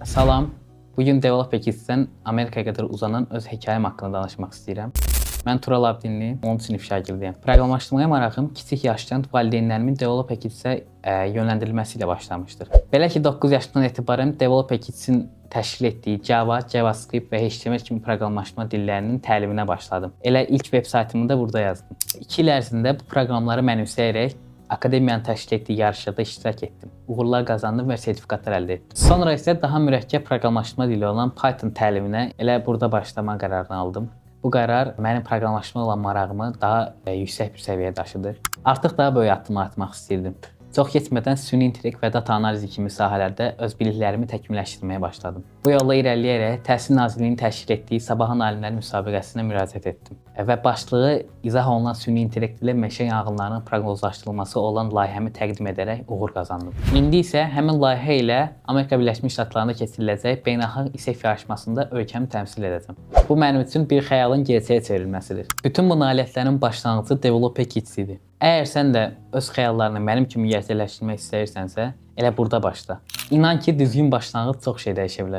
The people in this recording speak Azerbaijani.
Salam. Bugün Develop Kids'dən Amerikaya qədər uzanan öz hekayəm haqqında danışmaq istəyirəm. Mən Tural Abdinli, 10-cu sinif şagirdiyəm. Proqramlaşdırmaya marağım kiçik yaşdan valideynlərimin Develop Kids'ə yönləndirilməsi ilə başlamışdır. Belə ki, 9 yaşından etibarən Develop Kids'in təşkil etdiyi Java, JavaScript və HTML kimi proqramlaşma dillərinin təliminə başladım. Elə ilk veb saytımı da burada yazdım. 2 il ərzində bu proqramları mənimsəyərək akademiyanın təşkil etdiyi yarışlarda iştirak etdim. Uğurlar qazandım və sertifikatlar əldə etdim. Sonra isə daha mürəkkəb proqramlaşma dili olan Python təliminə elə burada başlama qərarını aldım. Bu qərar mənim proqramlaşma olan marağımı daha yüksək bir səviyyəyə daşıdı. Artıq daha böyük addımlar atmaq istirdim. Çox keçmədən süni intellekt və data analizi kimi sahələrdə öz biliklərimi təkmilləşdirməyə başladım. Bu yolla irəliləyərək Təhsil Nazirliyinin təşkil etdiyi Sabahın Alimləri müsabiqəsinə müraciət etdim və başlığı izah olunan süni intellekt ilə meşə yanğınlarının proqnozlaşdırılması olan layihəmi təqdim edərək uğur qazandım. İndi isə həmin layihə ilə Amerika Birləşmiş Ştatlarında keçiriləcək beynəlxalq İSEF yarışmasında ölkəmi təmsil edəcəm. Bu mənim üçün bir xəyalın gerçəyə çevrilməsidir. Bütün bu nailiyyətlərin başlanğıcı Develop Kids idi. Əgər sən də öz xəyallarını mənim kimi gerçəkləşdirmək istəyirsənsə, elə burada başla. İnan ki, düzgün başlanğıc çox şey dəyişə bilər.